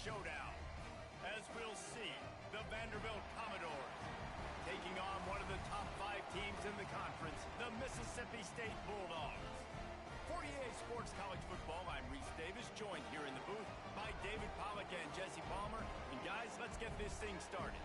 showdown. As we'll see, the Vanderbilt Commodores taking on one of the top 5 teams in the conference, the Mississippi State Bulldogs. For EA Sports College Football, I'm Reese Davis, joined here in the booth by David Pollack and Jesse Palmer. And guys, let's get this thing started.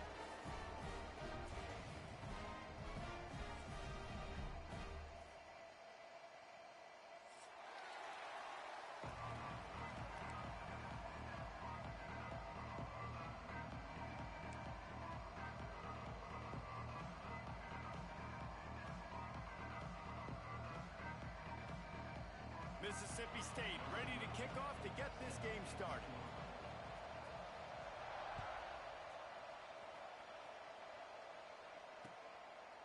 Mississippi State ready to kick off to get this game started.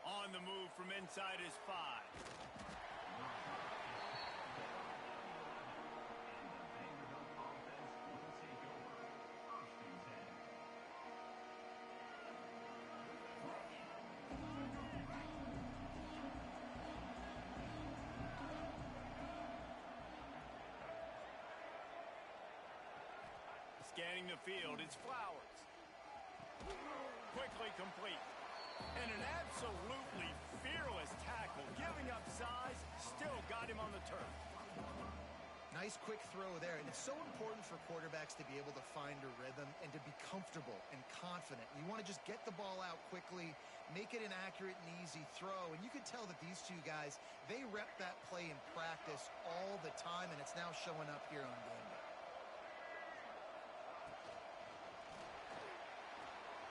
On the move from inside is 5. Scanning the field, it's Flowers. Quickly complete. And an absolutely fearless tackle, giving up size, still got him on the turf. Nice quick throw there, and it's so important for quarterbacks to be able to find a rhythm and to be comfortable and confident. You want to just get the ball out quickly, make it an accurate and easy throw, and you can tell that these two guys, they rep that play in practice all the time, and it's now showing up here on game day.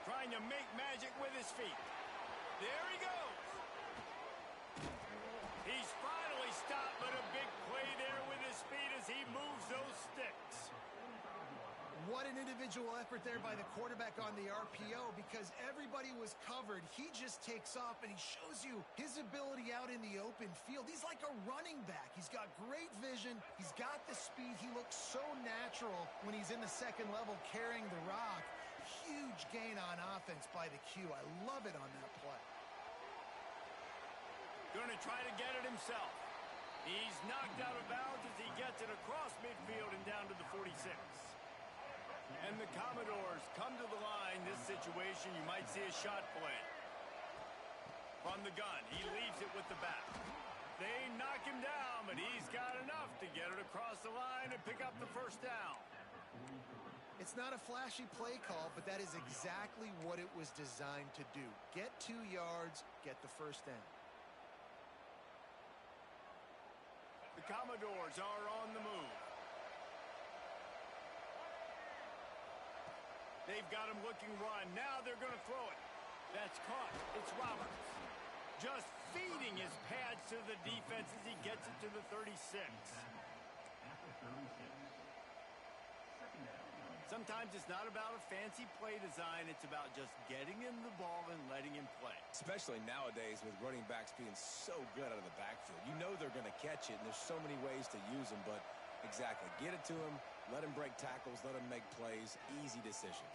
Trying to make magic with his feet. There he goes. He's finally stopped, but a big play there with his feet as he moves those sticks. What an individual effort there by the quarterback on the RPO, because everybody was covered. He just takes off, and he shows you his ability out in the open field. He's like a running back. He's got great vision. He's got the speed. He looks so natural when he's in the second level carrying the rock. Huge gain on offense by the Q. I love it on that play. Going to try to get it himself. He's knocked out of bounds as he gets it across midfield and down to the 46. And the Commodores come to the line. This situation, you might see a shot play. From the gun, he leaves it with the back. They knock him down, but he's got enough to get it across the line and pick up the first down. It's not a flashy play call, but that is exactly what it was designed to do. Get 2 yards, get the first down. The Commodores are on the move. They've got him looking run. Now they're going to throw it. That's caught. It's Roberts. Just feeding his pads to the defense as he gets it to the 36. Sometimes it's not about a fancy play design. It's about just getting him the ball and letting him play. Especially nowadays with running backs being so good out of the backfield. You know they're going to catch it, and there's so many ways to use them. But exactly, get it to him, let him break tackles, let him make plays. Easy decision.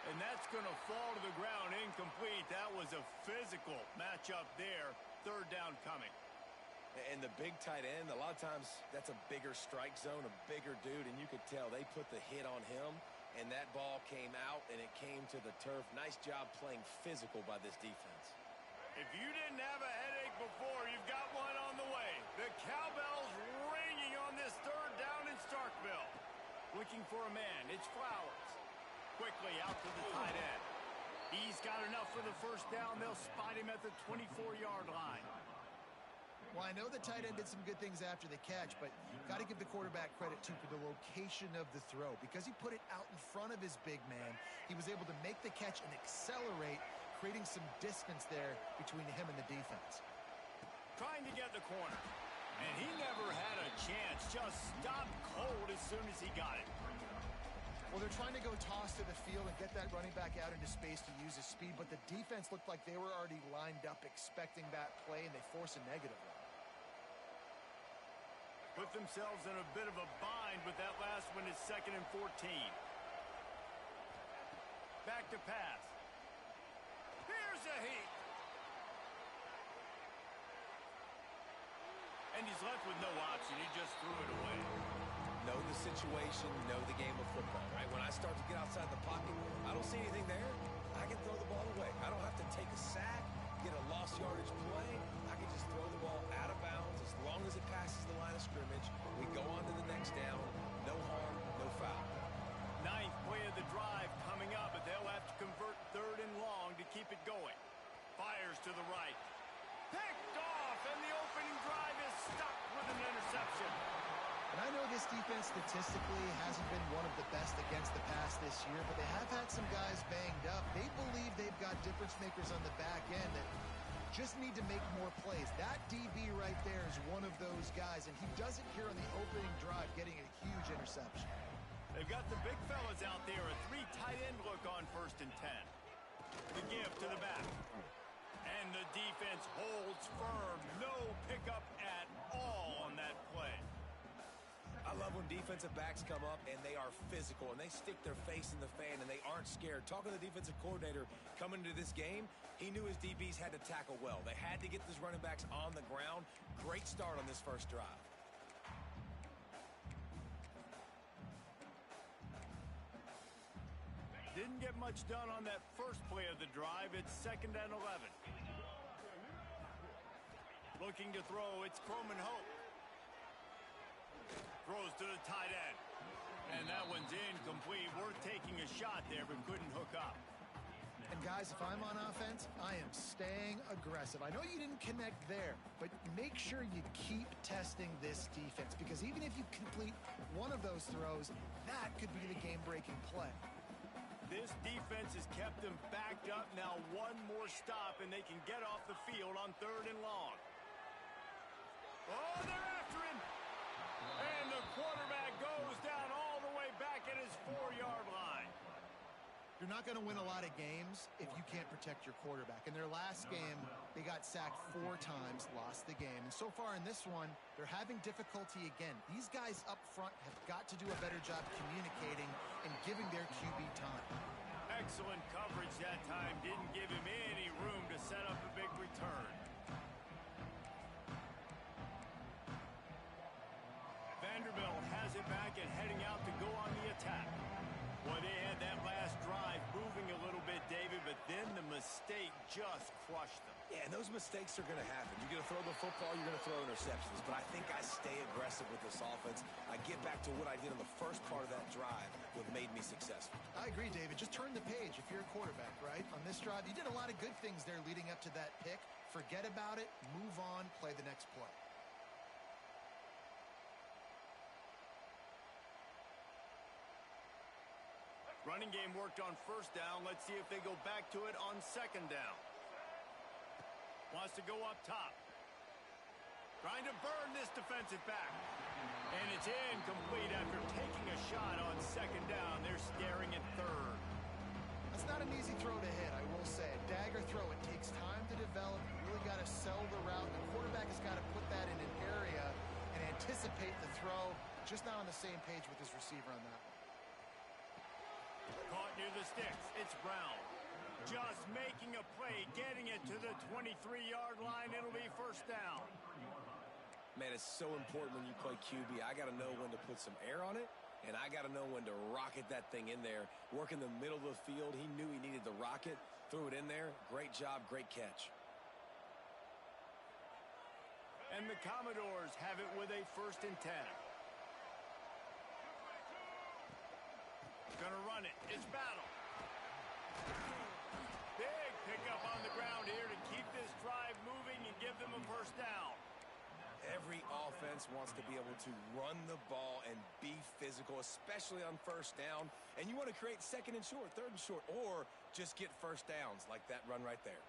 And that's going to fall to the ground incomplete. That was a physical matchup there. Third down coming. And the big tight end, a lot of times that's a bigger strike zone, a bigger dude, and you could tell they put the hit on him, and that ball came out, and it came to the turf. Nice job playing physical by this defense. If you didn't have a headache before, you've got one on the way. The cowbell's ringing on this third down in Starkville. Looking for a man. It's Flowers. Quickly out to the tight end. He's got enough for the first down. They'll spot him at the 24-yard line. Well, I know the tight end did some good things after the catch, but got to give the quarterback credit, too, for the location of the throw. Because he put it out in front of his big man, he was able to make the catch and accelerate, creating some distance there between him and the defense. Trying to get the corner. And he never had a chance. Just stopped cold as soon as he got it. Well, they're trying to go toss to the field and get that running back out into space to use his speed, but the defense looked like they were already lined up expecting that play, and they force a negative one. Put themselves in a bit of a bind with that last one is 2nd and 14. Back to pass. Here's a heat. And he's left with no option. He just threw it away. know the situation, know the game of football, right? When I start to get outside the pocket, I don't see anything there. I can throw the ball away. I don't have to take a sack, get a lost yardage play. I can just throw the ball out of bounds as long as it passes the line of scrimmage. We go on to the next down. No harm, no foul. Ninth play of the drive coming up, but they'll have to convert 3rd and long to keep it going. Fires to the right. Picked off, and the opening drive is stuck with an interception. And I know this defense statistically hasn't been one of the best against the pass this year, but they have had some guys banged up. They believe they've got difference makers on the back end that just need to make more plays. That DB right there is one of those guys, and he does it here on the opening drive, getting a huge interception. They've got the big fellas out there, a 3 tight end look on 1st and 10. The give to the back. And the defense holds firm. No pickup at all on that play. I love when defensive backs come up and they are physical and they stick their face in the fan and they aren't scared. Talking to the defensive coordinator coming into this game, he knew his DBs had to tackle well. They had to get these running backs on the ground. Great start on this first drive. Didn't get much done on that first play of the drive. It's 2nd and 11. Looking to throw, it's Croman Hope. Throws to the tight end. And that one's incomplete. Worth taking a shot there, but couldn't hook up. And guys, if I'm on offense, I am staying aggressive. I know you didn't connect there, but make sure you keep testing this defense, because even if you complete one of those throws, that could be the game-breaking play. This defense has kept them backed up. Now one more stop, and they can get off the field on 3rd and long. Oh, they're after him. And the quarterback goes down all the way back at his 4-yard line. You're not going to win a lot of games if you can't protect your quarterback. In their last game, they got sacked 4 times, lost the game. And so far in this one, they're having difficulty again. These guys up front have got to do a better job communicating and giving their QB time. Excellent coverage that time. Didn't give him any room to set up a big return. Vanderbilt has it back and heading out to go on the attack. Boy, they had that last drive moving a little bit, David, but then the mistake just crushed them. Yeah, and those mistakes are going to happen. You're going to throw the football, you're going to throw interceptions. But I think I stay aggressive with this offense. I get back to what I did in the first part of that drive, what made me successful. I agree, David. Just turn the page if you're a quarterback, right? On this drive, you did a lot of good things there leading up to that pick. Forget about it, move on, play the next play. Running game worked on 1st down. Let's see if they go back to it on 2nd down. Wants to go up top. Trying to burn this defensive back. And it's incomplete after taking a shot on 2nd down. They're staring at 3rd. That's not an easy throw to hit, I will say. Dagger throw, it takes time to develop. You really got to sell the route. The quarterback has got to put that in an area and anticipate the throw. Just not on the same page with his receiver on that one. Caught near the sticks. It's Brown. Just making a play, getting it to the 23-yard line. It'll be 1st down. Man, it's so important when you play QB. I got to know when to put some air on it, and I got to know when to rocket that thing in there. Work in the middle of the field. He knew he needed the rocket. Threw it in there. Great job, great catch. And the Commodores have it with a 1st and 10. Gonna run it. It's Battle. Big pickup on the ground here to keep this drive moving and give them a 1st down. Every offense wants to be able to run the ball and be physical, especially on 1st down. And you want to create 2nd and short, 3rd and short, or just get 1st downs like that run right there.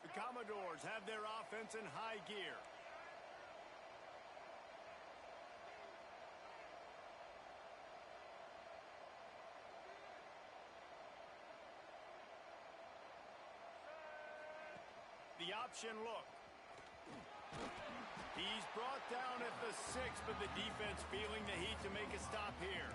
The Commodores have their offense in high gear. The option look. He's brought down at the 6, but the defense feeling the heat to make a stop here.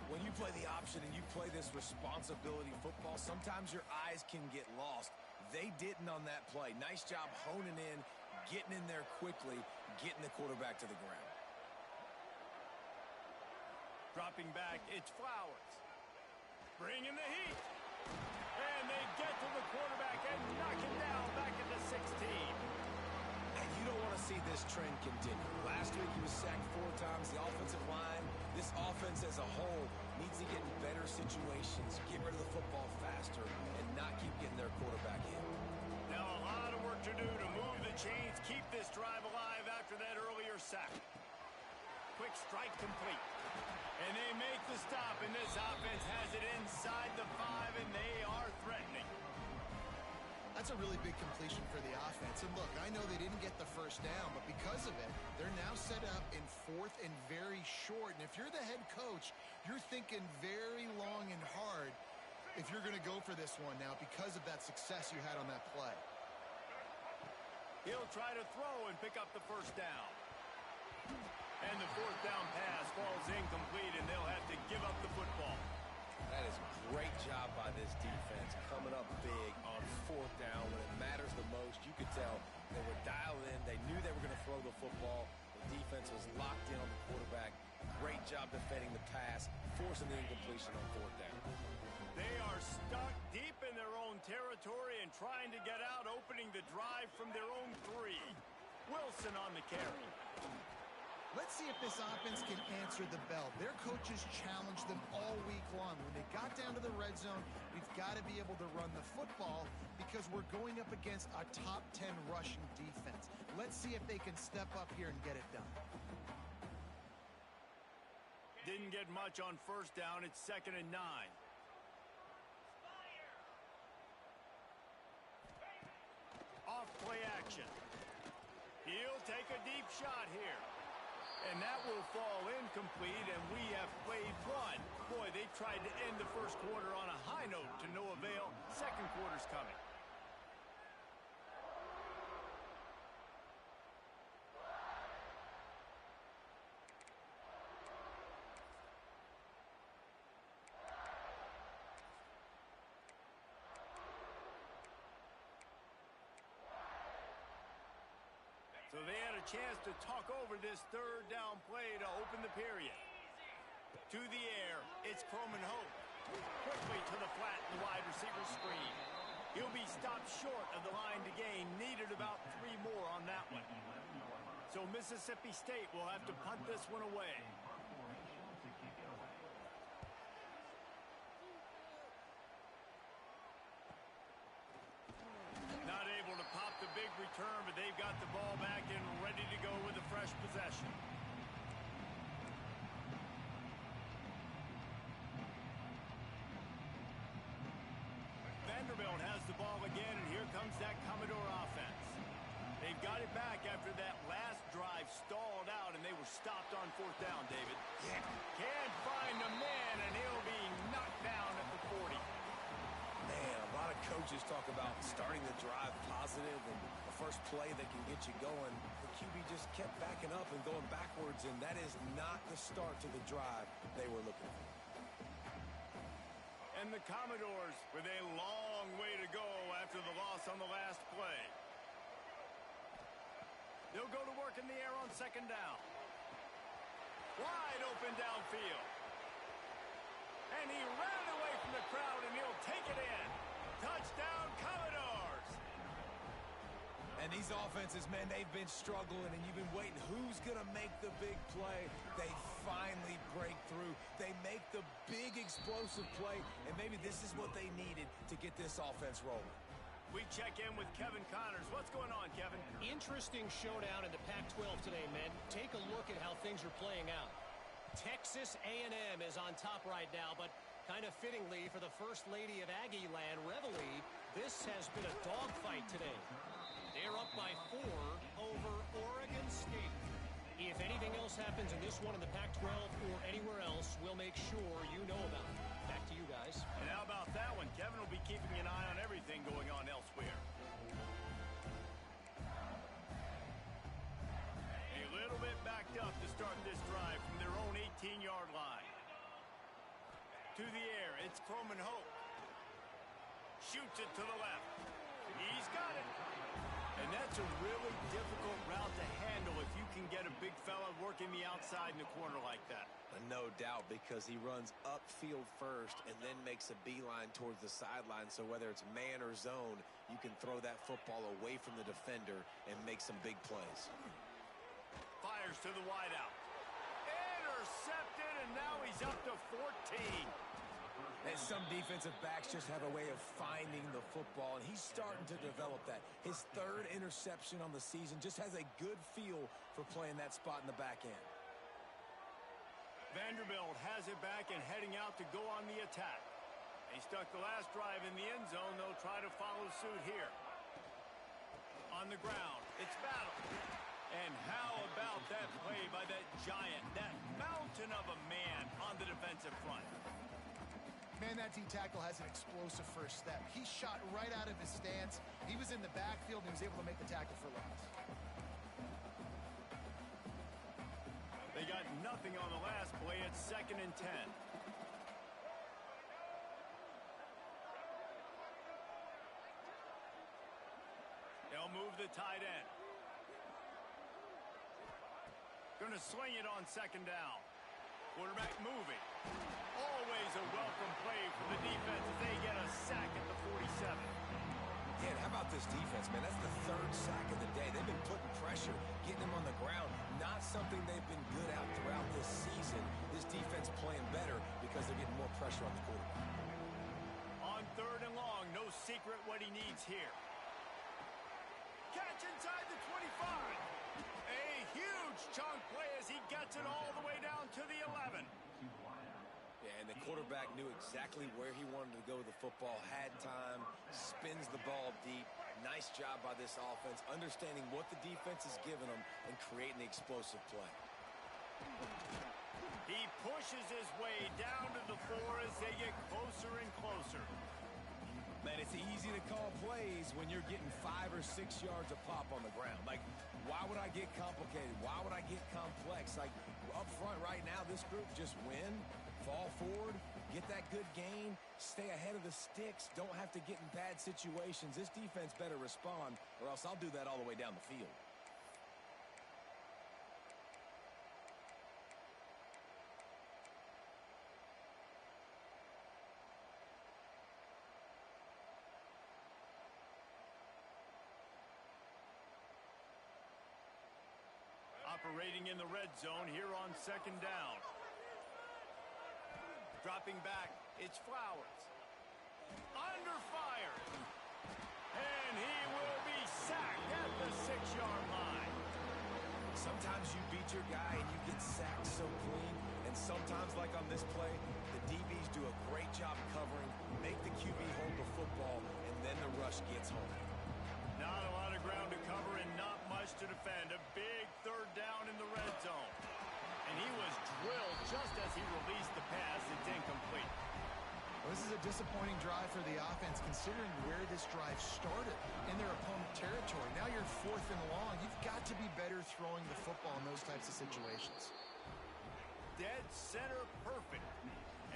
When you play the option and you play this responsibility football, sometimes your eyes can get lost. They didn't on that play. Nice job honing in, getting in there quickly, getting the quarterback to the ground. Dropping back, it's Flowers. Bringing the heat. And they get to the quarterback and knock him down back at the 16. And you don't want to see this trend continue. Last week he was sacked 4 times. The offensive line, this offense as a whole, needs to get in better situations, get rid of the football faster, and not keep getting their quarterback in. Now a lot of work to do to move the chains, keep this drive alive after that earlier sack. Quick strike complete. And they make the stop, and this offense has it inside the 5, and they are threatening. That's a really big completion for the offense. And look, I know they didn't get the first down, but because of it, they're now set up in 4th and very short. And if you're the head coach, you're thinking very long and hard if you're going to go for this one now because of that success you had on that play. He'll try to throw and pick up the first down. And the 4th down pass falls incomplete, and they'll have to give up the football. That is a great job by this defense, coming up big on 4th down when it matters the most. You could tell they were dialed in. They knew they were going to throw the football. The defense was locked in on the quarterback. Great job defending the pass, forcing the incompletion on 4th down. They are stuck deep in their own territory and trying to get out, opening the drive from their own 3. Wilson on the carry. Let's see if this offense can answer the bell. Their coaches challenged them all week long. When they got down to the red zone, we've got to be able to run the football because we're going up against a top 10 rushing defense. Let's see if they can step up here and get it done. Didn't get much on 1st down. It's 2nd and 9. Off play action. He'll take a deep shot here. And that will fall incomplete, and we have played 1. Boy, they tried to end the first quarter on a high note to no avail. Second quarter's coming. So they had a chance to talk over this 3rd down play to open the period. To the air, it's Croman Hope. Quickly to the flat, the wide receiver screen. He'll be stopped short of the line to gain. Needed about 3 more on that one. So Mississippi State will have to punt this one away. Not able to pop the big return, but they've got the ball back and ready to go with a fresh possession. Vanderbilt has the ball again, and here comes that Commodore offense. They've got it back after that last drive stalled out, and they were stopped on 4th down, David. Yeah. Can't find a man, and he'll be knocked down at the 40. Man, a lot of coaches talk about starting the drive positive and the first play that can get you going. The QB just kept backing up and going backwards, and that is not the start to the drive they were looking for. And the Commodores with a long way to go after the loss on the last play. They'll go to work in the air on 2nd down. Wide open downfield. And he ran away from the crowd, and he'll take it in. Touchdown, Commodores! And these offenses, man, they've been struggling, and you've been waiting. Who's going to make the big play? They finally break through. They make the big explosive play, and maybe this is what they needed to get this offense rolling. We check in with Kevin Connors. What's going on, Kevin? Interesting showdown in the Pac-12 today, men. Take a look at how things are playing out. Texas A&M is on top right now, but kind of fittingly for the First Lady of Aggie Land, Reveille, this has been a dogfight today. They're up by 4 over Oregon State. If anything else happens in this one in the Pac-12 or anywhere else, we'll make sure you know about it. Back to you guys. And how about that one? Kevin will be keeping an eye on everything going on elsewhere. A little bit backed up to start this drive from their own 18-yard line. To the air, it's Croman Hope. Shoots it to the left. He's got it. And that That's a really difficult route to handle if you can get a big fella working the outside in the corner like that. No doubt, because he runs upfield first and then makes a beeline towards the sideline. So whether it's man or zone, you can throw that football away from the defender and make some big plays. Fires to the wideout. Intercepted, and now he's up to 14. And some defensive backs just have a way of finding the football, and he's starting to develop that. His third interception on the season, just has a good feel for playing that spot in the back end. Vanderbilt has it back and heading out to go on the attack. They stuck the last drive in the end zone. They'll try to follow suit here. On the ground, it's battle. And how about that play by that giant, that mountain of a man on the defensive front? Man, that D tackle has an explosive first step. He shot right out of his stance. He was in the backfield and he was able to make the tackle for loss. They got nothing on the last play. It's 2nd and 10. They'll move the tight end. Going to sling it on 2nd down. Quarterback moving. Always a welcome play for the defense as they get a sack at the 47. Yeah, and how about this defense, man? That's the third sack of the day. They've been putting pressure, getting them on the ground. Not something they've been good at throughout this season. This defense playing better because they're getting more pressure on the quarterback. On 3rd and long, no secret what he needs here. Catch inside the 25. A huge chunk play as he gets it all the way down to the 11. Yeah, and the quarterback knew exactly where he wanted to go with the football, had time, spins the ball deep. Nice job by this offense, understanding what the defense is giving them and creating the explosive play. He pushes his way down to the 4 as they get closer and closer. Man, it's easy to call plays when you're getting 5 or 6 yards a pop on the ground. Like, why would I get complicated? Why would I get complex? Like, up front right now, this group just win, fall forward, get that good gain, stay ahead of the sticks, don't have to get in bad situations. This defense better respond, or else I'll do that all the way down the field. Operating in the red zone here on 2nd down. Dropping back, it's Flowers. Under fire. And he will be sacked at the 6-yard line. Sometimes you beat your guy and you get sacked so clean, and sometimes, like on this play, the DBs do a great job covering, make the QB hold the football, and then the rush gets home. Not a lot of ground to cover and not much to defend. A big 3rd down in the red zone. And he was drilled just as he released the pass. It's incomplete. Well, this is a disappointing drive for the offense considering where this drive started in their opponent territory. Now you're 4th and long. You've got to be better throwing the football in those types of situations. Dead center perfect.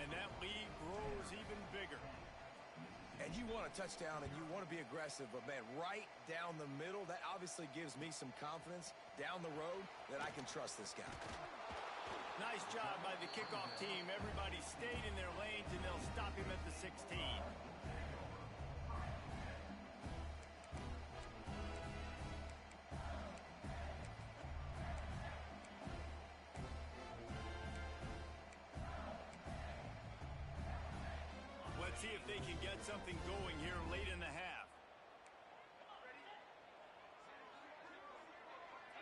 And that lead grows even bigger. And you want a touchdown and you want to be aggressive, but man, right down the middle, that obviously gives me some confidence down the road that I can trust this guy. Nice job by the kickoff team. Everybody stayed in their lanes, and they'll stop him at the 16. Let's see if they can get something going here late in the half.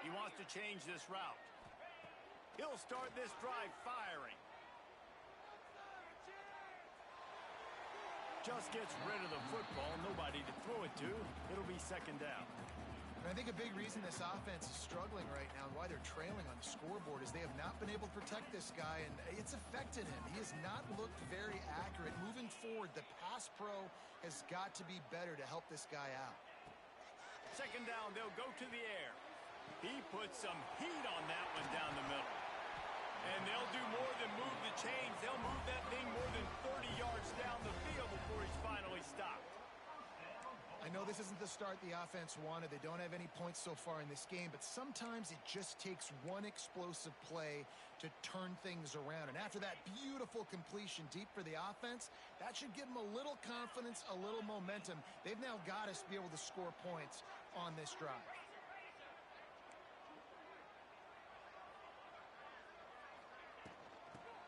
He wants to change this route. He'll start this drive firing. Just gets rid of the football. Nobody to throw it to. It'll be 2nd down. And I think a big reason this offense is struggling right now and why they're trailing on the scoreboard is they have not been able to protect this guy, and it's affected him. He has not looked very accurate. Moving forward, the pass pro has got to be better to help this guy out. 2nd down, they'll go to the air. He puts some heat on that one down the middle. And they'll do more than move the chains. They'll move that thing more than 30 yards down the field before he's finally stopped. I know this isn't the start the offense wanted. They don't have any points so far in this game, but sometimes it just takes one explosive play to turn things around. And after that beautiful completion deep for the offense, that should give them a little confidence, a little momentum. They've now got us to be able to score points on this drive.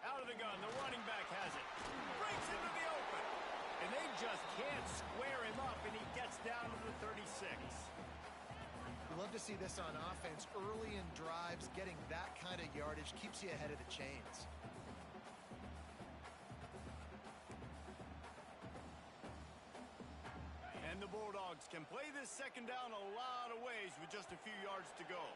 Out of the gun, the running back has it. Breaks into the open. And they just can't square him up, and he gets down to the 36. We love to see this on offense. Early in drives, getting that kind of yardage keeps you ahead of the chains. And the Bulldogs can play this second down a lot of ways with just a few yards to go.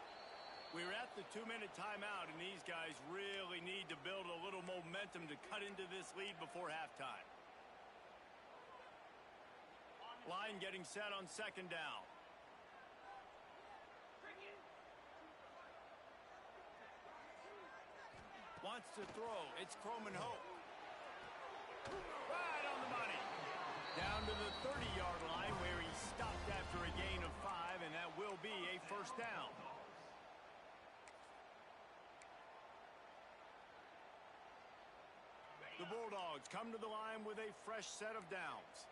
We're at the 2-minute timeout, and these guys really need to build a little momentum to cut into this lead before halftime. Line getting set on second down. Wants to throw. It's Croman Hope. Right on the money. Down to the 30-yard line where he stopped after a gain of 5, and that will be a first down. The Bulldogs come to the line with a fresh set of downs.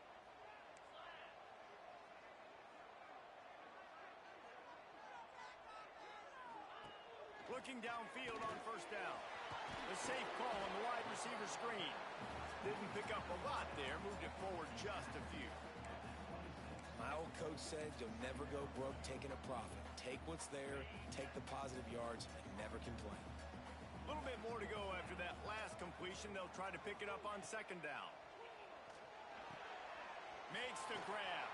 Looking downfield on first down. A safe call on the wide receiver screen. Didn't pick up a lot there. Moved it forward just a few. My old coach said you'll never go broke taking a profit. Take what's there, take the positive yards, and never complain. A little bit more to go after that last completion. They'll try to pick it up on second down. Makes the grab.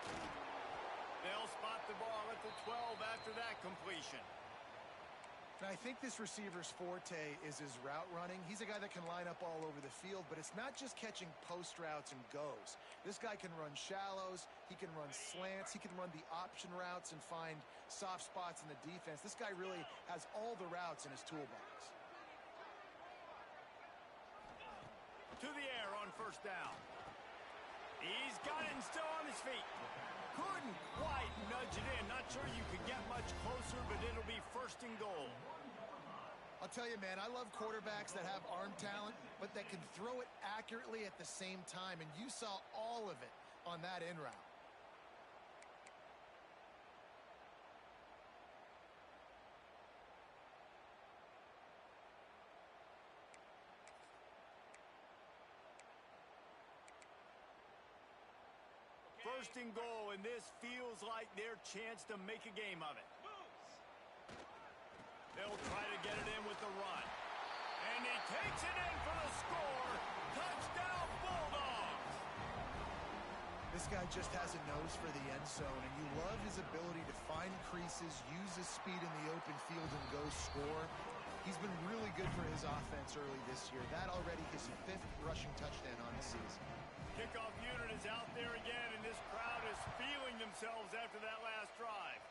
They'll spot the ball at the 12 after that completion. Now, I think this receiver's forte is his route running. He's a guy that can line up all over the field, but it's not just catching post routes and goes. This guy can run shallows, he can run slants, he can run the option routes and find soft spots in the defense. This guy really has all the routes in his toolbox. To the air on first down. He's got it and still on his feet. Couldn't quite nudge it in. Not sure you could get much closer, but it'll be first and goal. I'll tell you, man, I love quarterbacks that have arm talent, but that can throw it accurately at the same time, and you saw all of it on that in route. First and goal, and this feels like their chance to make a game of it. They'll try to get it in with the run. And he takes it in for the score. Touchdown, Bulldogs! This guy just has a nose for the end zone, and you love his ability to find creases, use his speed in the open field, and go score. He's been really good for his offense early this year. That already his 5th rushing touchdown on the season. Kickoff unit is out there again, and this crowd is feeling themselves after that last drive.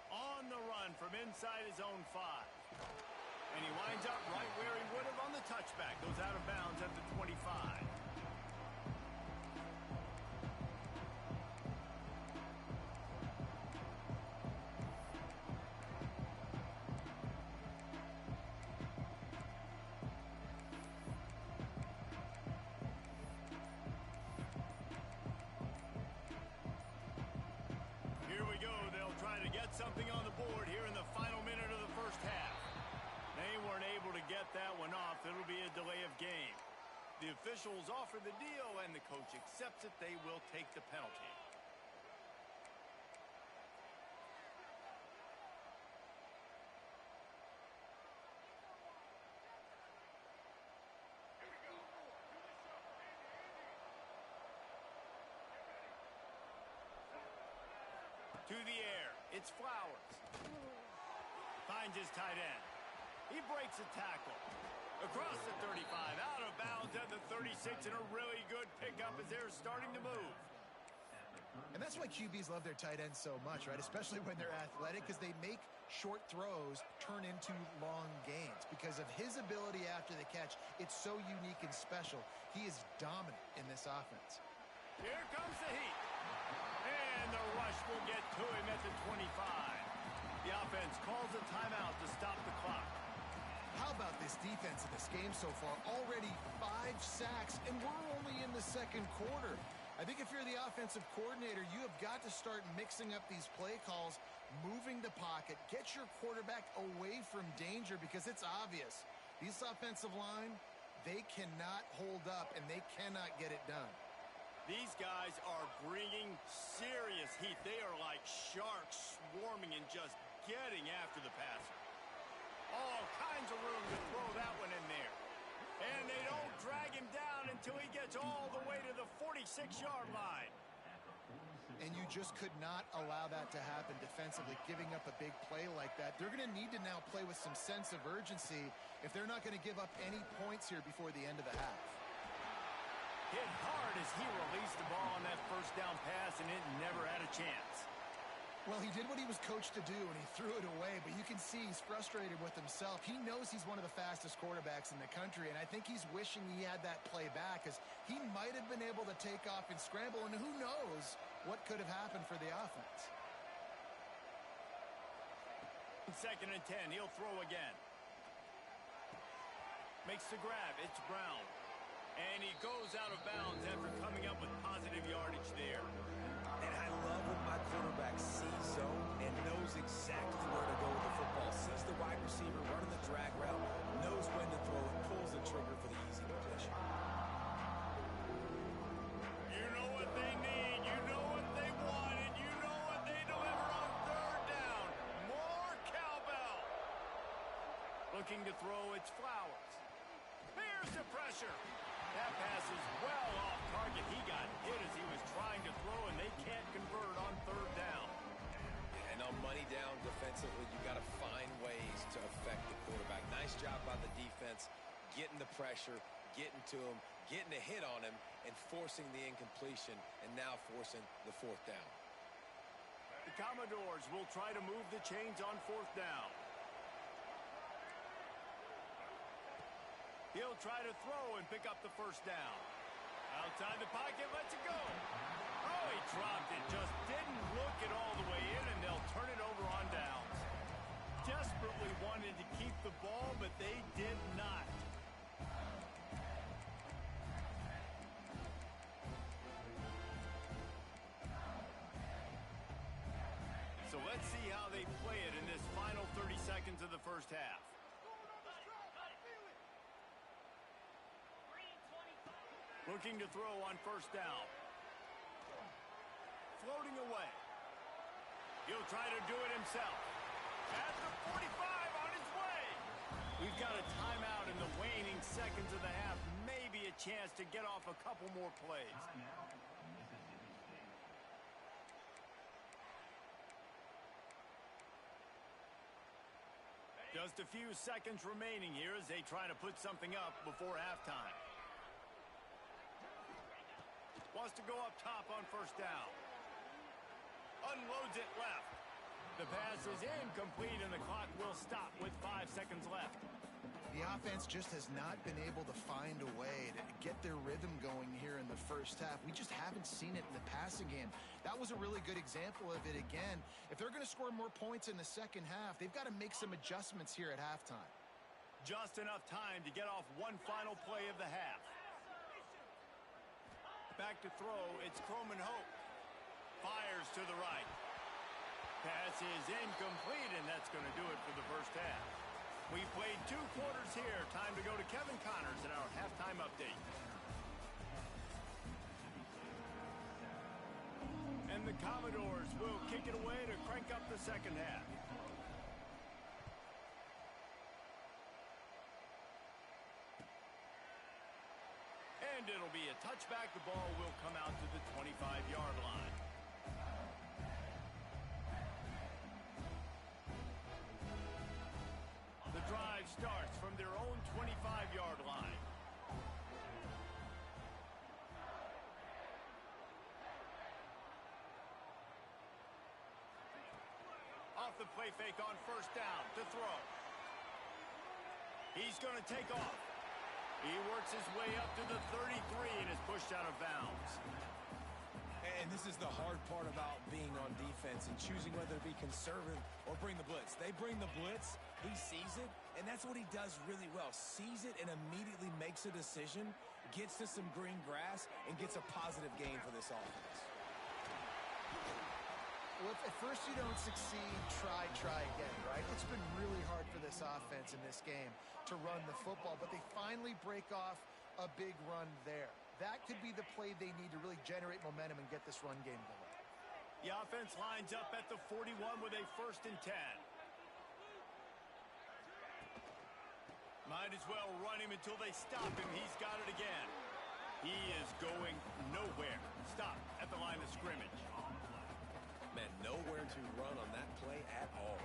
On the run from inside his own 5. And he winds up right where he would have on the touchback. Goes out of bounds at the 25. Something on the board here in the final minute of the first half. They weren't able to get that one off. It'll be a delay of game. The officials offer the deal, and the coach accepts it. They will take the penalty. To the air. It's Flowers. Finds his tight end. He breaks a tackle. Across the 35, out of bounds at the 36, and a really good pickup as they're starting to move. And that's why QBs love their tight ends so much, right? Especially when they're athletic, because they make short throws turn into long gains. Because of his ability after the catch, it's so unique and special. He is dominant in this offense. Here comes the heat. And the rush will get to him at the 25. The offense calls a timeout to stop the clock. How about this defense in this game so far? Already 5 sacks, and we're only in the second quarter. I think if you're the offensive coordinator, you have got to start mixing up these play calls, moving the pocket, get your quarterback away from danger, because it's obvious. This offensive line, they cannot hold up, and they cannot get it done. These guys are bringing serious heat. They are like sharks swarming and just getting after the passer. All kinds of room to throw that one in there. And they don't drag him down until he gets all the way to the 46-yard line. And you just could not allow that to happen defensively, giving up a big play like that. They're going to need to now play with some sense of urgency if they're not going to give up any points here before the end of the half. Hit hard as he released the ball on that first down pass, and it never had a chance. Well, he did what he was coached to do, and he threw it away, but you can see he's frustrated with himself. He knows he's one of the fastest quarterbacks in the country, and I think he's wishing he had that play back, because he might have been able to take off and scramble, and who knows what could have happened for the offense. 2nd and 10, he'll throw again. Makes the grab, it's Brown. And he goes out of bounds after coming up with positive yardage there. And I love when my quarterback sees zone and knows exactly where to go with the football. Sees the wide receiver running the drag route, knows when to throw it, pulls the trigger for the easy completion. You know what they need, you know what they want, and you know what they deliver on 3rd down. More cowbell. Looking to throw, it's Flowers. There's the pressure. That pass is well off target. He got hit as he was trying to throw, and they can't convert on 3rd down. And on money down defensively, you got to find ways to affect the quarterback. Nice job by the defense, getting the pressure, getting to him, getting a hit on him, and forcing the incompletion, and now forcing the 4th down. The Commodores will try to move the chains on 4th down. He'll try to throw and pick up the 1st down. Outside the pocket, lets it go. Oh, he dropped it. Just didn't look it all the way in, and they'll turn it over on downs. Desperately wanted to keep the ball, but they did not. So let's see how they play it in this final 30 seconds of the first half. Looking to throw on 1st down. Floating away. He'll try to do it himself. At the 45 on his way. We've got a timeout in the waning seconds of the half. Maybe a chance to get off a couple more plays. Just a few seconds remaining here as they try to put something up before halftime. Wants to go up top on 1st down. Unloads it left. The pass is incomplete, and the clock will stop with 5 seconds left. The offense just has not been able to find a way to get their rhythm going here in the first half. We just haven't seen it in the passing game. That was a really good example of it again. If they're going to score more points in the second half, they've got to make some adjustments here at halftime. Just enough time to get off one final play of the half. Back to throw, it's Croman Hope. Fires to the right. Pass is incomplete, and that's going to do it for the first half. We played 2 quarters here. Time to go to Kevin Connors in our halftime update. And the Commodores will kick it away to crank up the second half. And it'll be a touchback. The ball will come out to the 25-yard line. The drive starts from their own 25-yard line. Off the play fake on 1st down to throw. He's going to take off. He works his way up to the 33 and is pushed out of bounds. And And this is the hard part about being on defense and choosing whether to be conservative or bring the blitz. They bring the blitz, he sees it, and that's what he does really well. Sees it and immediately makes a decision, gets to some green grass, and gets a positive gain for this offense. Well, if at first you don't succeed, try again, right? It's been really hard for this offense in this game to run the football, but they finally break off a big run there. That could be the play they need to really generate momentum and get this run game going. The offense lines up at the 41 with a 1st and 10. Might as well run him until they stop him. He's got it again. He is going nowhere. Stop at the line of scrimmage. Man, nowhere to run on that play at all.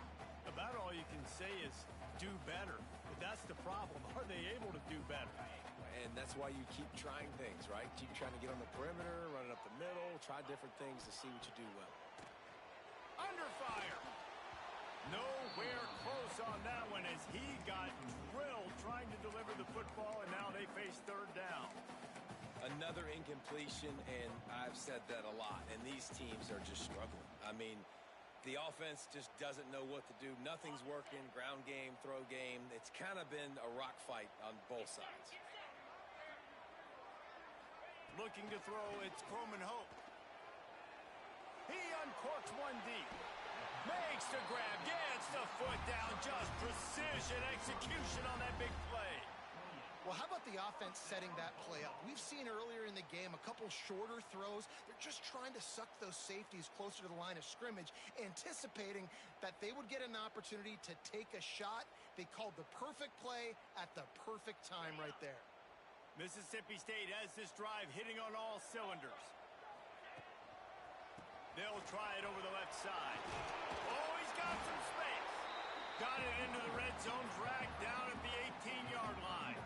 About all you can say is do better. But that's the problem. Are they able to do better? And that's why you keep trying things, right? Keep trying to get on the perimeter, run it up the middle, try different things to see what you do well. Under fire. Nowhere close on that one as he got drilled trying to deliver the football, and now they face 3rd down. Another incompletion, and I've said that a lot, and these teams are just struggling. I mean, the offense just doesn't know what to do. Nothing's working, ground game, throw game. It's kind of been a rock fight on both sides. Looking to throw, it's Coleman Hope. He uncorks one deep. Makes the grab, gets the foot down. Just precision execution on that big play. Well, how about the offense setting that play up? We've seen earlier in the game a couple shorter throws. They're just trying to suck those safeties closer to the line of scrimmage, anticipating that they would get an opportunity to take a shot. They called the perfect play at the perfect time right there. Mississippi State has this drive hitting on all cylinders. They'll try it over the left side. Oh, he's got some space. Got it into the red zone, dragged down at the 18-yard line.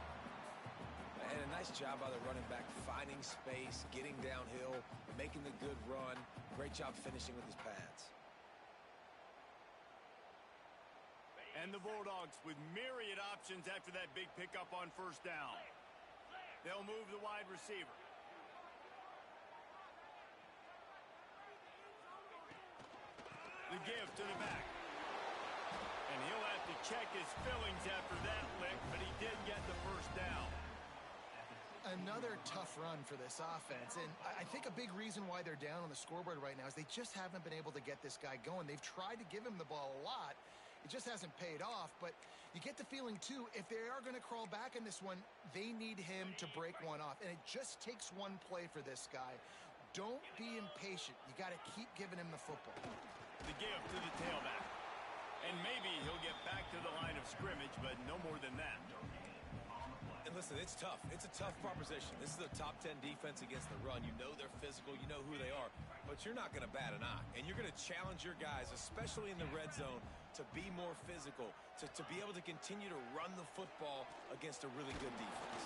And a nice job by the running back, finding space, getting downhill, making the good run. Great job finishing with his pads. And the Bulldogs with myriad options after that big pickup on 1st down. They'll move the wide receiver. The give to the back. And he'll have to check his fillings after that lick, but he did get the 1st down. Another tough run for this offense, and I think a big reason why they're down on the scoreboard right now is they just haven't been able to get this guy going. They've tried to give him the ball a lot. It just hasn't paid off, but you get the feeling, too, if they are going to crawl back in this one, they need him to break one off, and it just takes one play for this guy. Don't be impatient. You got to keep giving him the football. The give to the tailback. And maybe he'll get back to the line of scrimmage, but no more than that. And listen, it's tough. It's a tough proposition. This is a top 10 defense against the run. You know they're physical. You know who they are. But you're not going to bat an eye. And you're going to challenge your guys, especially in the red zone, to be more physical, to be able to continue to run the football against a really good defense.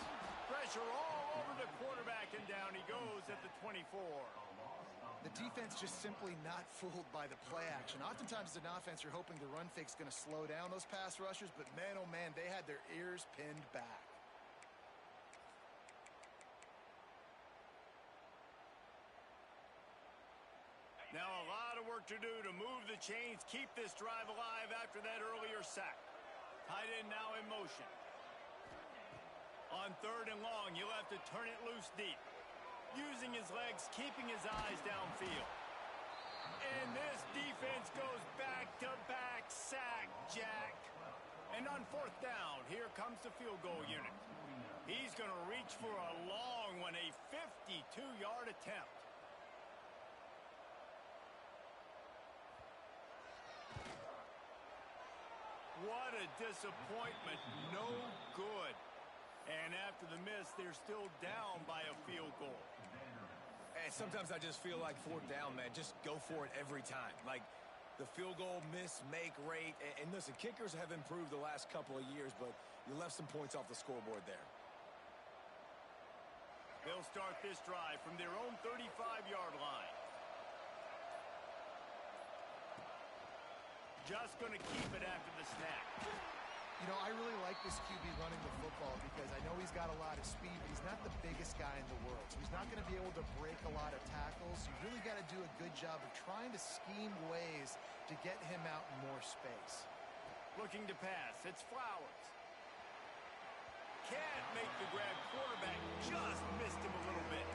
Pressure all over the quarterback, and down he goes at the 24. The defense just simply not fooled by the play action. Oftentimes, as an offense, you're hoping the run fake's going to slow down those pass rushers, but man, oh man, they had their ears pinned back. Now a lot of work to do to move the chains, keep this drive alive after that earlier sack. Tight end now in motion. On 3rd and long, you'll have to turn it loose deep. Using his legs, keeping his eyes downfield. And this defense goes back-to-back sack, Jack. And on 4th down, here comes the field goal unit. He's going to reach for a long one, a 52-yard attempt. What a disappointment. No good. And after the miss, they're still down by a field goal. And sometimes I just feel like 4th down, man, just go for it every time. Like the field goal miss, make rate. And listen, kickers have improved the last couple of years, but you left some points off the scoreboard there. They'll start this drive from their own 35-yard line. Just going to keep it after the snap. You know, I really like this QB running the football because I know he's got a lot of speed, but he's not the biggest guy in the world. So he's not going to be able to break a lot of tackles. You really got to do a good job of trying to scheme ways to get him out in more space. Looking to pass. It's Flowers. Can't make the grab. Quarterback just missed him a little bit.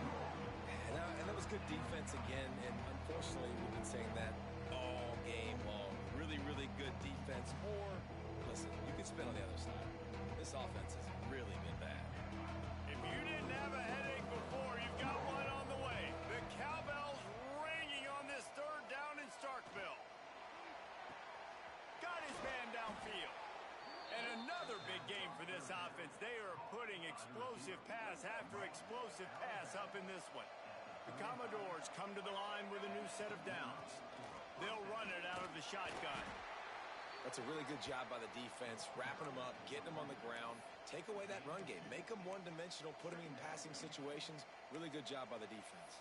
And that was good defense again. And unfortunately, we've been saying that all game long. Really, really good defense. Or, listen, you can spin on the other side. This offense has really been bad. If you didn't have a headache before, you've got one on the way. The cowbell's ringing on this third down in Starkville. Got his man downfield. And another big game for this offense. They are putting explosive pass after explosive pass up in this one. The Commodores come to the line with a new set of downs. They'll run it out of the shotgun. That's a really good job by the defense, wrapping them up, getting them on the ground. Take away that run game. Make them one-dimensional, put them in passing situations. Really good job by the defense.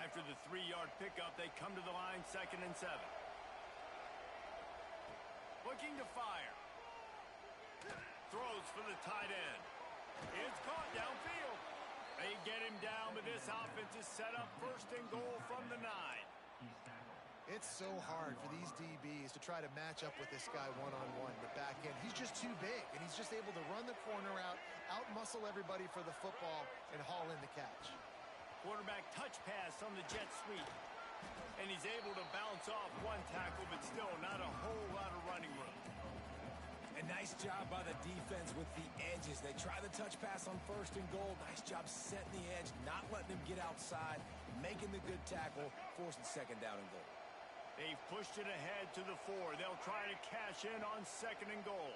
After the 3-yard pickup, they come to the line 2nd and 7. Looking to fire. Throws for the tight end. It's caught downfield. They get him down, but this offense is set up 1st and goal from the 9. It's so hard for these DBs to try to match up with this guy one-on-one. The back end, he's just too big, and he's just able to run the corner out-muscle everybody for the football, and haul in the catch. Quarterback touch pass on the jet sweep. And he's able to bounce off one tackle, but still not a whole lot of running room. A nice job by the defense with the edges. They try the touch pass on 1st and goal. Nice job setting the edge, not letting him get outside, making the good tackle, forcing 2nd down and goal. They've pushed it ahead to the 4. They'll try to cash in on 2nd and goal.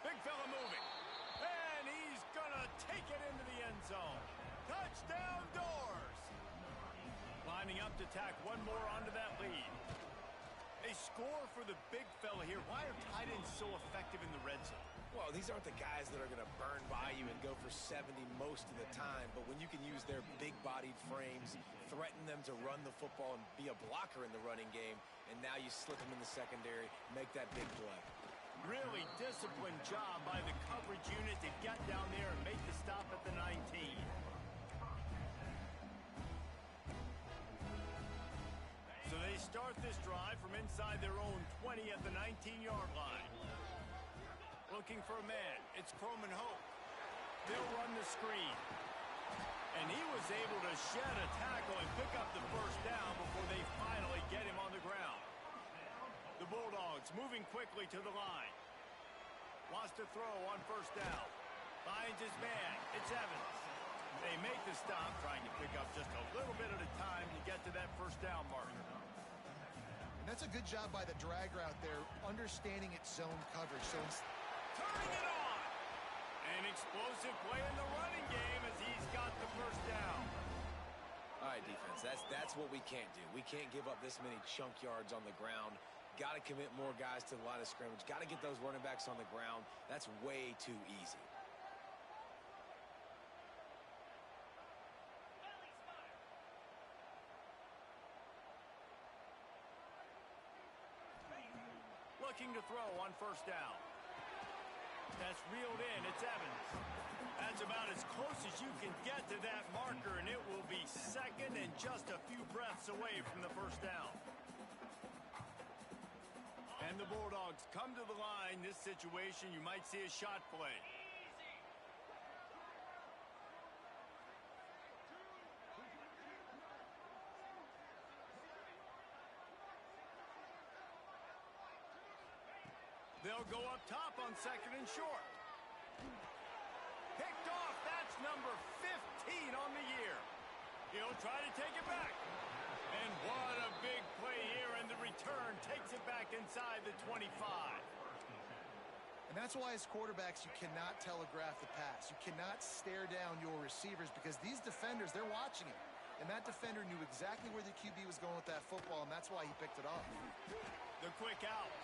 Big fella moving. And he's going to take it into the end zone. Touchdown, Doors! Lining up to tack one more onto that lead. They score for the big fella here. Why are tight ends so effective in the red zone? Well, these aren't the guys that are going to burn by you and go for 70 most of the time, but when you can use their big-bodied frames, threaten them to run the football and be a blocker in the running game, and now you slip them in the secondary, make that big play. Really disciplined job by the coverage unit to get down there and make the stop at the 19. So they start this drive from inside their own 20 at the 19-yard line. Looking for a man. It's Croman Hope. They'll run the screen. And he was able to shed a tackle and pick up the 1st down before they finally get him on the ground. The Bulldogs moving quickly to the line. Wants to throw on 1st down. Finds his man. It's Evans. They make the stop, trying to pick up just a little bit at a time to get to that 1st down marker. And that's a good job by the drag route there, understanding its zone coverage. So turning it on. An explosive play in the running game as he's got the 1st down. All right, defense, that's what we can't do. We can't give up this many chunk yards on the ground. Got to commit more guys to the line of scrimmage. Got to get those running backs on the ground. That's way too easy. Looking to throw on 1st down. That's reeled in. It's Evans. That's about as close as you can get to that marker, and it will be 2nd and just a few breaths away from the 1st down. And the Bulldogs come to the line. This situation, you might see a shot play. They'll go up top on 2nd and short. Picked off. That's number 15 on the year. He'll try to take it back. And what a big play here, and the return takes it back inside the 25. And that's why as quarterbacks, you cannot telegraph the pass. You cannot stare down your receivers because these defenders, they're watching it. And that defender knew exactly where the QB was going with that football, and that's why he picked it off. The quick out.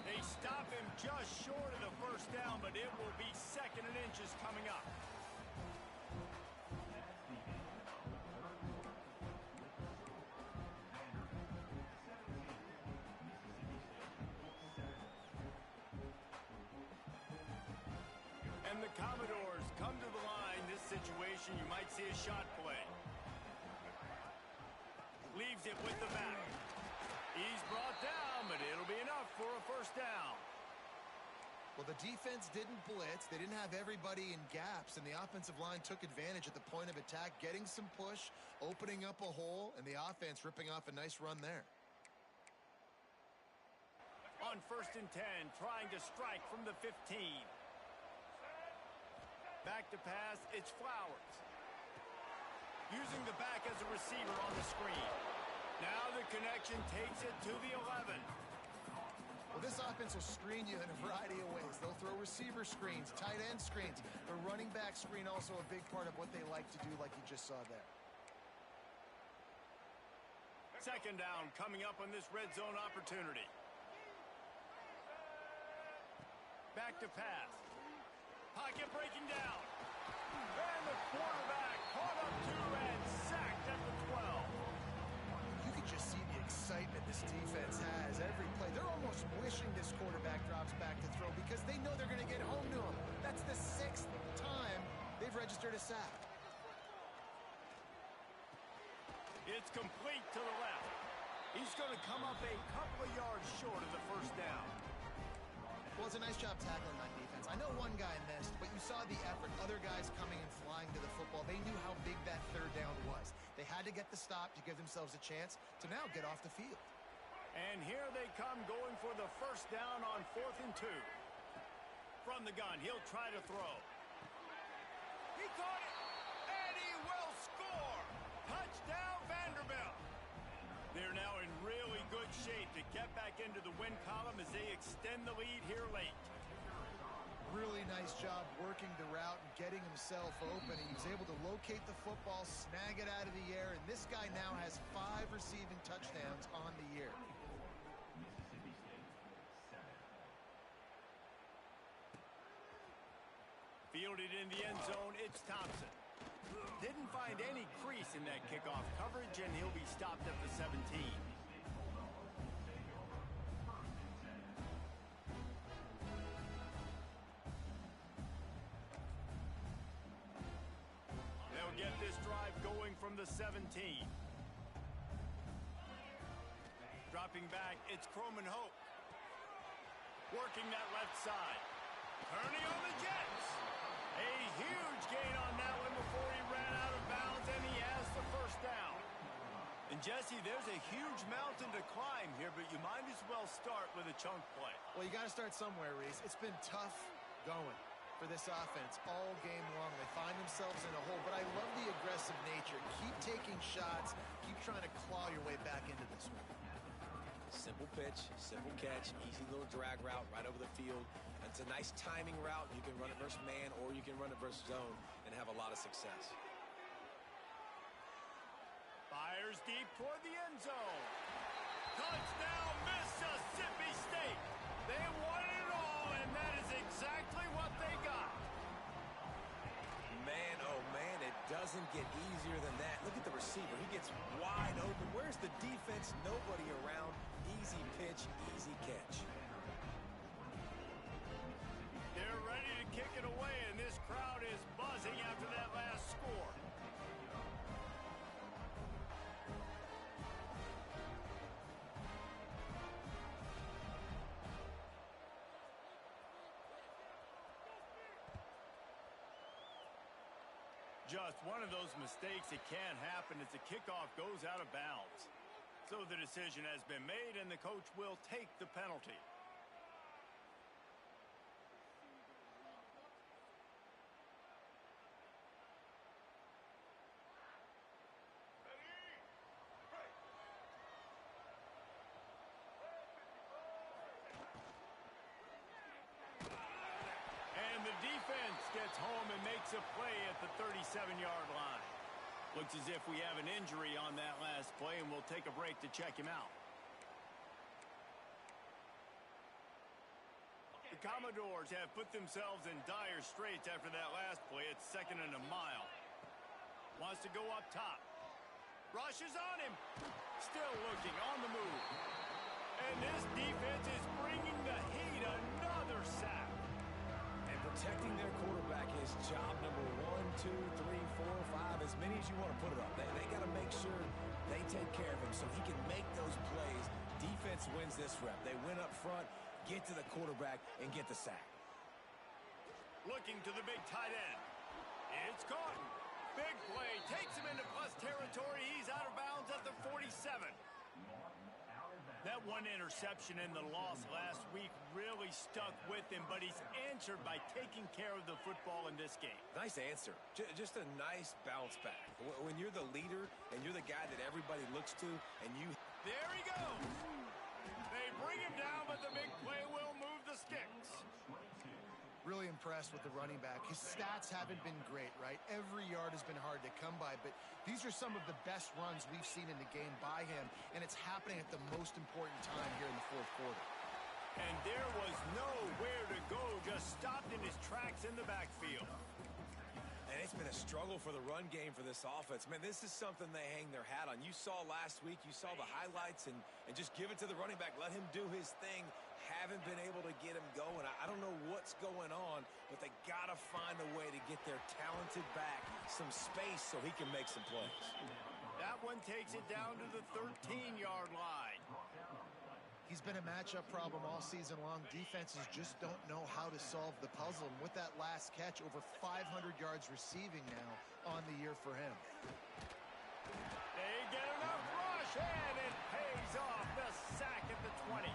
They stop him just short of the 1st down, but it will be 2nd and inches coming up. And the Commodores come to the line. This situation, you might see a shot play. Leaves it with the back. He's brought down, but it'll be enough for a first down. Well, the defense didn't blitz. They didn't have everybody in gaps, and the offensive line took advantage at the point of attack, getting some push, opening up a hole, and the offense ripping off a nice run there. On 1st and 10, trying to strike from the 15. Back to pass, it's Flowers. Using the back as a receiver on the screen. Now the connection takes it to the 11. Well, this offense will screen you in a variety of ways. They'll throw receiver screens, tight end screens. The running back screen also a big part of what they like to do, like you just saw there. Second down coming up on this red zone opportunity. Back to pass. Pocket breaking down. And the quarterback caught up to and sacked at the 12. You can just see the excitement this defense has every play. They're almost wishing this quarterback drops back to throw because they know they're going to get home to him. That's the 6th time they've registered a sack. It's complete to the left. He's going to come up a couple of yards short of the first down. Well, it's a nice job tackling that defense. I know one guy missed, but you saw the effort. Other guys coming and flying to the football. They knew how big that third down was. They had to get the stop to give themselves a chance to now get off the field. And here they come going for the first down on 4th and 2. From the gun, he'll try to throw. He caught it, and he will score. Touchdown, Vanderbilt. They're now in really good shape to get back into the win column as they extend the lead here late. Really nice job working the route and getting himself open. He was able to locate the football, snag it out of the air, and this guy now has 5 receiving touchdowns on the year. Fielded in the end zone, it's Thompson. Didn't find any crease in that kickoff coverage, and he'll be stopped at the 17. They'll get this drive going from the 17. Dropping back, it's Croman Hope. Working that left side. Turning on the Jets. A huge gain on that one before he ran out of bounds, and he has the first down. And Jesse, there's a huge mountain to climb here, but you might as well start with a chunk play. Well, you got to start somewhere, Reese. It's been tough going for this offense all game long. They find themselves in a hole, but I love the aggressive nature. Keep taking shots. Keep trying to claw your way back into this one. Simple pitch, simple catch, easy little drag route right over the field. It's a nice timing route. You can run it versus man, or you can run it versus zone and have a lot of success. Fires deep toward the end zone. Touchdown, Mississippi State. They wanted it all, and that is exactly what they got. Man, oh man, it doesn't get easier than that. Look at the receiver. He gets wide open. Where's the defense? Nobody around. Easy pitch, easy catch. They're ready to kick it away, and this crowd is buzzing after that last score. Just one of those mistakes that can happen as the kickoff goes out of bounds. So the decision has been made, and the coach will take the penalty. And the defense gets home and makes a play at the 37-yard line. Looks as if we have an injury on that last play, and we'll take a break to check him out. The Commodores have put themselves in dire straits after that last play. It's 2nd and a mile. Wants to go up top. Rushes on him. Still looking on the move. And this defense is bringing the heat. Another sack. And Protecting their quarterback is job number 1, 2, 3, 4, 5, as many as you want to put it up. They got to make sure they take care of him so he can make those plays. Defense wins this rep. They win up front, get to the quarterback, and get the sack. Looking to the big tight end. It's caught. Big play. Takes him into plus territory. He's out of bounds at the 47. That one interception and the loss last week really stuck with him, but he's answered by taking care of the football in this game. Nice answer. Just a nice bounce back. When you're the leader and you're the guy that everybody looks to and you... There he goes. They bring him down, but the big play will move the sticks. Really impressed with the running back. His stats haven't been great, right? Every yard has been hard to come by, but these are some of the best runs we've seen in the game by him, and it's happening at the most important time here in the fourth quarter. And there was nowhere to go, just stopped in his tracks in the backfield. And it's been a struggle for the run game for this offense. Man, this is something they hang their hat on. You saw last week, you saw the highlights, and just give it to the running back. Let him do his thing. Haven't been able to get him going. I don't know what's going on, but they got to find a way to get their talented back some space so he can make some plays. That one takes it down to the 13-yard line. He's been a matchup problem all season long. Defenses just don't know how to solve the puzzle. And with that last catch, over 500 yards receiving now on the year for him. They get enough rush, and it pays off. The sack at the 20.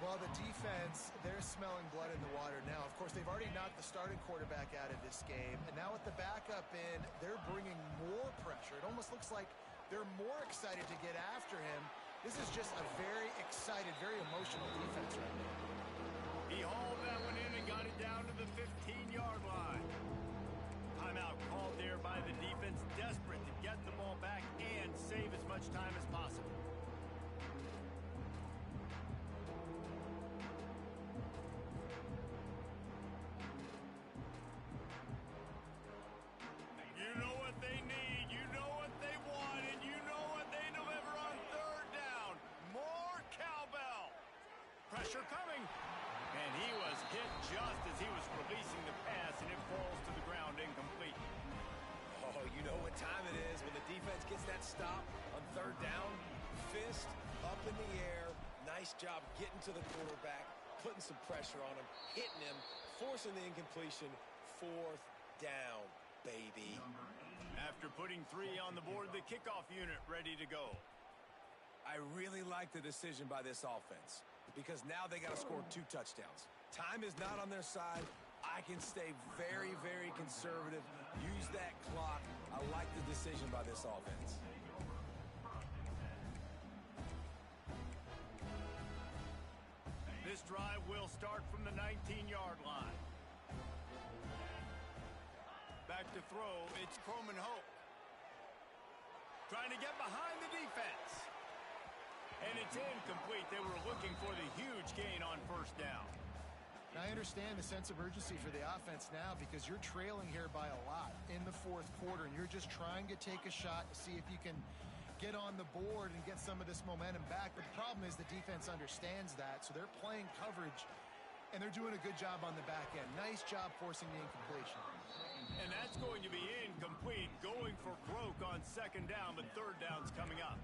Well, the defense, they're smelling blood in the water now. Of course, they've already knocked the starting quarterback out of this game. And now with the backup in, they're bringing more pressure. It almost looks like they're more excited to get after him. This is just a very excited, very emotional defense right now. He hauled that one in and got it down to the 15-yard line. Timeout called there by the defense, desperate to get the ball back and save as much time as possible. You know what they need, you know what they want, and you know what they deliver on third down. More cowbell. Pressure coming. And he was hit just as he was releasing the pass, and it falls to the ground incomplete. Oh, you know what time it is when the defense gets that stop on third down. Fist up in the air. Nice job getting to the quarterback, putting some pressure on him, hitting him, forcing the incompletion. Fourth down, baby. After putting 3 on the board, the kickoff unit ready to go. I really like the decision by this offense because now they got to score 2 touchdowns. Time is not on their side. I can stay very, very conservative. Use that clock. I like the decision by this offense. This drive will start from the 19-yard line. Back to throw, it's Croman Hope. Trying to get behind the defense. And it's incomplete. They were looking for the huge gain on first down. I understand the sense of urgency for the offense now because you're trailing here by a lot in the fourth quarter, and you're just trying to take a shot to see if you can get on the board and get some of this momentum back. But the problem is the defense understands that, so they're playing coverage, and they're doing a good job on the back end. Nice job forcing the incompletion. And that's going to be incomplete, going for broke on second down, but third down's coming up.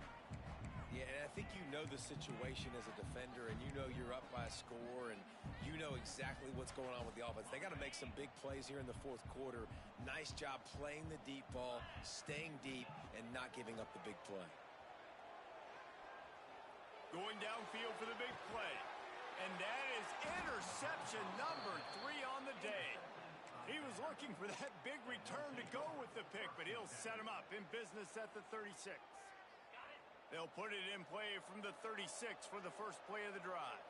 Yeah, and I think you know the situation as a defender, and you know you're up by a score, and you know exactly what's going on with the offense. They got to make some big plays here in the fourth quarter. Nice job playing the deep ball, staying deep, and not giving up the big play. Going downfield for the big play. And that is interception number 3 on the day. He was looking for that big return to go with the pick, but he'll set him up in business at the 36. They'll put it in play from the 36 for the first play of the drive.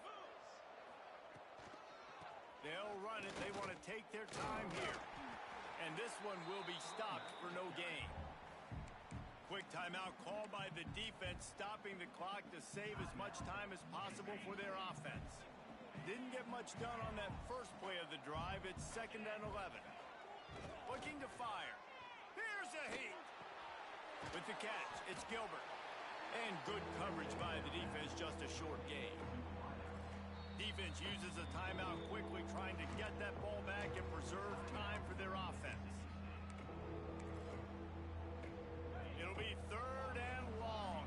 They'll run it. They want to take their time here. And this one will be stopped for no gain. Quick timeout called by the defense, stopping the clock to save as much time as possible for their offense. Didn't get much done on that first play of the drive. It's 2nd and 11. Looking to fire. Here's a heat. With the catch, it's Gilbert. And good coverage by the defense, just a short gain. defense uses a timeout quickly, trying to get that ball back and preserve time for their offense. It'll be 3rd and long.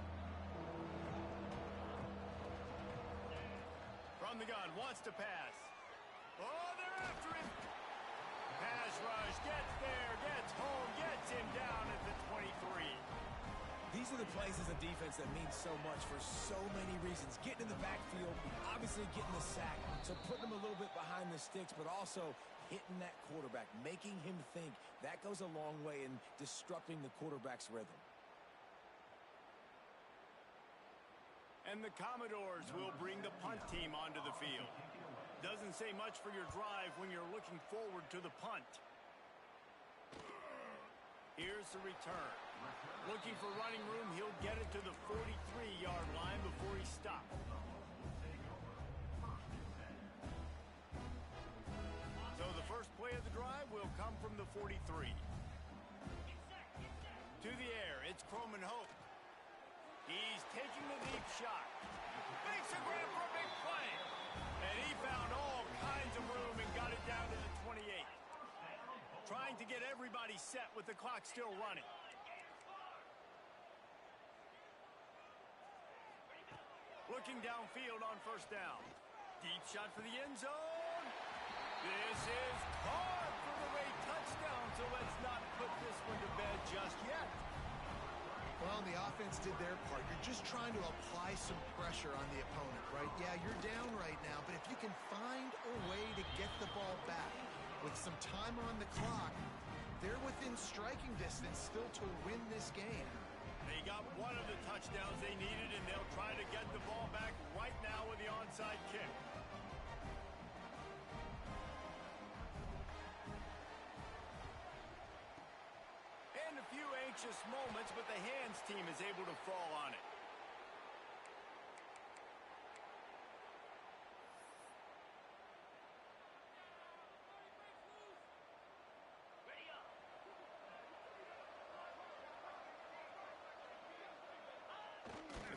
From the gun, wants to pass. Oh, they're after him. Pass rush, gets there, gets home, gets him down at the 23. These are the plays as a defense that mean so much for so many reasons. Getting in the backfield, obviously getting the sack, so putting him a little bit behind the sticks, but also hitting that quarterback, making him think. That goes a long way in disrupting the quarterback's rhythm. And the Commodores will bring the punt team onto the field. Doesn't say much for your drive when you're looking forward to the punt. Here's the return. Looking for running room, he'll get it to the 43-yard line before he stops. So the first play of the drive will come from the 43. To the air, it's Croman Hope. He's taking the deep shot. Makes a grab for a big play. And he found all kinds of room and got it down to the 28. Trying to get everybody set with the clock still running. Looking downfield on first down. Deep shot for the end zone. This is caught for the late touchdown, so let's not put this one to bed just yet. Well, the offense did their part. You're just trying to apply some pressure on the opponent, right? Yeah, you're down right now, but if you can find a way to get the ball back with some time on the clock, they're within striking distance still to win this game. They got one of the touchdowns they needed, and they'll try to get the ball back right now with the onside kick. And a few anxious moments, but the hands team is able to fall on it.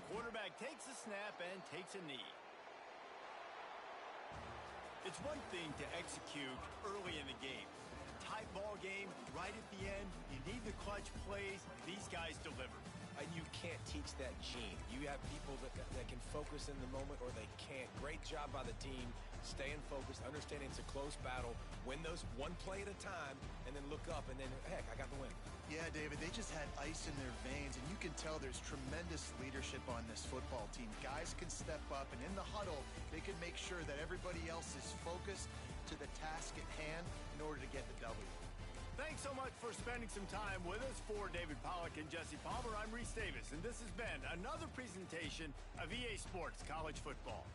Quarterback takes a snap and takes a knee. It's one thing to execute early in the game. Tight ball game, right at the end. You need the clutch plays. These guys deliver. And you can't teach that gene. You have people that can focus in the moment or they can't. Great job by the team, staying focused, understanding it's a close battle, win those one play at a time, and then look up, and then, heck, I got the win. Yeah, David, they just had ice in their veins, and you can tell there's tremendous leadership on this football team. Guys can step up, and in the huddle, they can make sure that everybody else is focused to the task at hand in order to get the W. Thanks so much for spending some time with us. For David Pollack and Jesse Palmer, I'm Reese Davis, and this has been another presentation of EA Sports College Football.